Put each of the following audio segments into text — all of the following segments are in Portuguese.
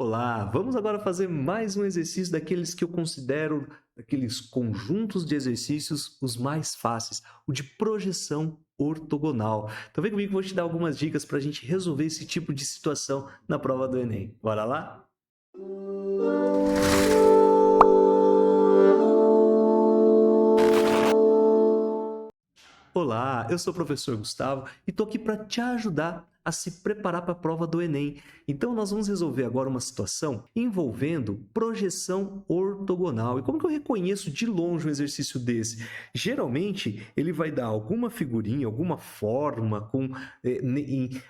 Olá, vamos agora fazer mais um exercício daqueles que eu considero aqueles conjuntos de exercícios os mais fáceis, o de projeção ortogonal. Então vem comigo que eu vou te dar algumas dicas para a gente resolver esse tipo de situação na prova do Enem. Bora lá? Olá, eu sou o professor Gustavo e estou aqui para te ajudar a se preparar para a prova do Enem. Então, nós vamos resolver agora uma situação envolvendo projeção ortogonal. E como que eu reconheço de longe um exercício desse? Geralmente, ele vai dar alguma figurinha, alguma forma, com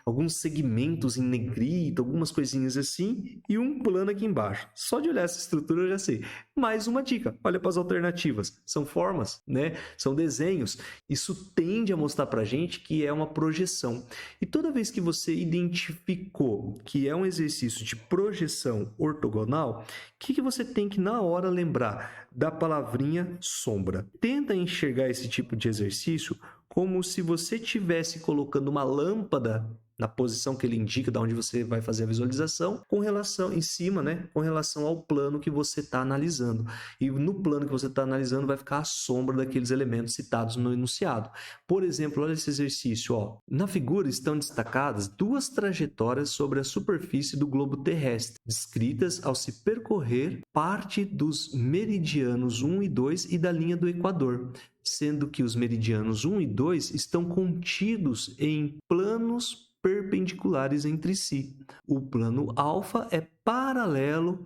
alguns segmentos em negrito, algumas coisinhas assim, e um plano aqui embaixo. Só de olhar essa estrutura eu já sei. Mais uma dica, olha para as alternativas. São formas, né? São desenhos. Isso tende a mostrar para a gente que é uma projeção. E toda vez que você identificou que é um exercício de projeção ortogonal, o que você tem que, na hora, lembrar? Da palavrinha sombra. Tenta enxergar esse tipo de exercício como se você estivesse colocando uma lâmpada na posição que ele indica, da onde você vai fazer a visualização, com relação em cima, né, com relação ao plano que você está analisando. E no plano que você está analisando vai ficar a sombra daqueles elementos citados no enunciado. Por exemplo, olha esse exercício, ó. Na figura estão destacadas duas trajetórias sobre a superfície do globo terrestre, descritas ao se percorrer parte dos meridianos 1 e 2 e da linha do Equador, sendo que os meridianos 1 e 2 estão contidos em planos perpendiculares entre si. O plano alfa é paralelo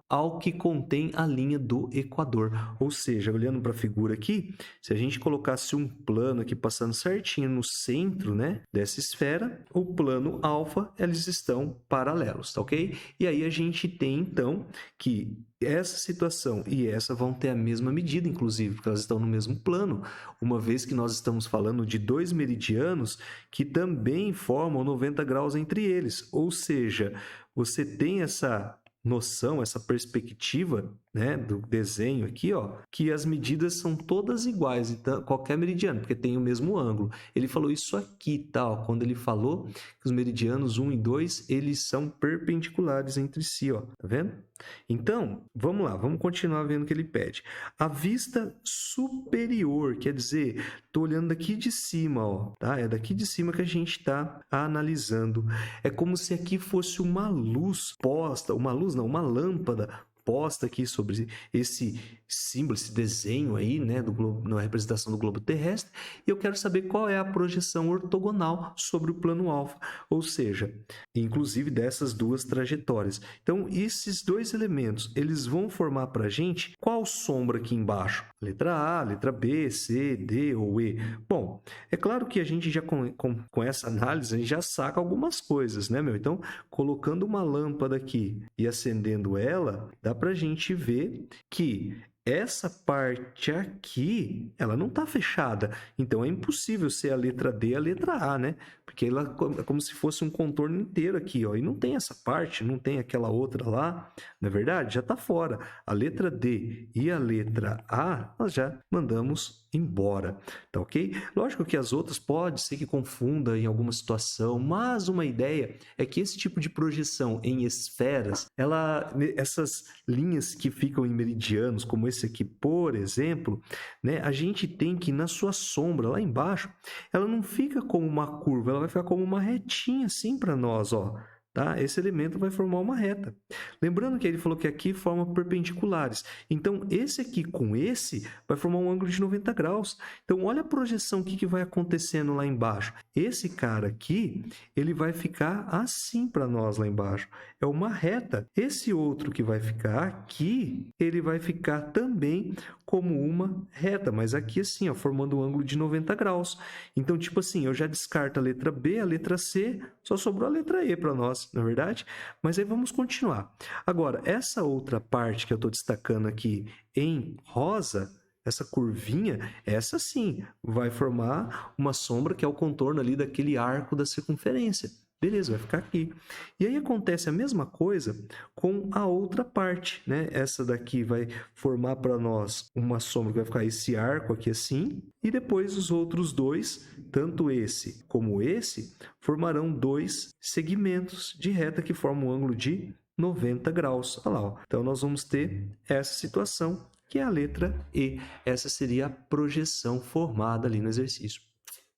ao que contém a linha do Equador. Ou seja, olhando para a figura aqui, se a gente colocasse um plano aqui passando certinho no centro, né, dessa esfera, o plano alfa, eles estão paralelos, tá ok? E aí a gente tem, então, que essa situação e essa vão ter a mesma medida, inclusive, porque elas estão no mesmo plano, uma vez que nós estamos falando de dois meridianos que também formam 90 graus entre eles. Ou seja, você tem essa noção, essa perspectiva, né, do desenho aqui, ó, que as medidas são todas iguais, então qualquer meridiano, porque tem o mesmo ângulo. Ele falou isso aqui, tá, ó, quando ele falou que os meridianos 1 e 2, eles são perpendiculares entre si, ó, tá vendo? Então, vamos lá, vamos continuar vendo o que ele pede. A vista superior, quer dizer, estou olhando daqui de cima, ó, tá? É daqui de cima que a gente está analisando. É como se aqui fosse uma luz posta, uma luz não, uma lâmpada posta aqui sobre esse símbolo, esse desenho aí, né, do globo, na representação do globo terrestre, e eu quero saber qual é a projeção ortogonal sobre o plano alfa, ou seja, inclusive dessas duas trajetórias. Então, esses dois elementos, eles vão formar para a gente qual sombra aqui embaixo? Letra A, letra B, C, D ou E. Bom, é claro que a gente já com essa análise, a gente já saca algumas coisas, né, meu? Então, colocando uma lâmpada aqui e acendendo ela, dá para a gente ver que essa parte aqui, ela não está fechada. Então, é impossível ser a letra D e a letra A, né? Porque ela é como se fosse um contorno inteiro aqui, ó. E não tem essa parte, não tem aquela outra lá. Na verdade, já está fora. A letra D e a letra A, nós já mandamos embora, tá ok? Lógico que as outras pode ser que confunda em alguma situação, mas uma ideia é que esse tipo de projeção em esferas, essas linhas que ficam em meridianos, como esse aqui, por exemplo, né, a gente tem que na sua sombra, lá embaixo, ela não fica como uma curva, ela vai ficar como uma retinha assim para nós, ó. Tá? Esse elemento vai formar uma reta. Lembrando que ele falou que aqui forma perpendiculares. Então, esse aqui com esse vai formar um ângulo de 90 graus. Então, olha a projeção, o que vai acontecendo lá embaixo. Esse cara aqui, ele vai ficar assim para nós lá embaixo. É uma reta. Esse outro que vai ficar aqui, ele vai ficar também como uma reta, mas aqui assim, ó, formando um ângulo de 90 graus. Então, tipo assim, eu já descarto a letra B, a letra C, só sobrou a letra E para nós, não é verdade? Mas aí vamos continuar. Agora, essa outra parte que eu estou destacando aqui em rosa, essa curvinha, essa sim, vai formar uma sombra que é o contorno ali daquele arco da circunferência. Beleza, vai ficar aqui. E aí acontece a mesma coisa com a outra parte, né? Essa daqui vai formar para nós uma sombra que vai ficar esse arco aqui assim, e depois os outros dois, tanto esse como esse, formarão dois segmentos de reta que formam um ângulo de 90 graus. Olha lá, ó. Então, nós vamos ter essa situação, que é a letra E. Essa seria a projeção formada ali no exercício.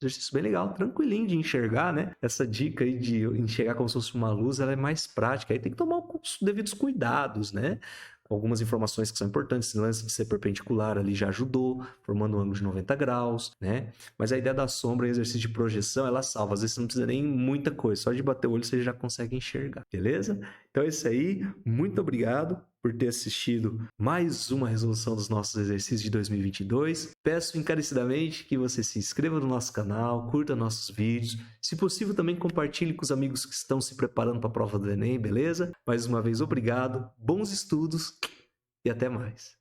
Exercício bem legal, tranquilinho de enxergar, né? Essa dica aí de enxergar como se fosse uma luz, ela é mais prática. Aí tem que tomar os devidos cuidados, né? Algumas informações que são importantes, esse lance de ser perpendicular ali já ajudou, formando um ângulo de 90 graus, né? Mas a ideia da sombra em exercício de projeção, ela salva. Às vezes você não precisa nem muita coisa, só de bater o olho você já consegue enxergar, beleza? Então é isso aí, muito obrigado por ter assistido mais uma resolução dos nossos exercícios de 2022. Peço encarecidamente que você se inscreva no nosso canal, curta nossos vídeos. Se possível, também compartilhe com os amigos que estão se preparando para a prova do Enem, beleza? Mais uma vez, obrigado, bons estudos e até mais.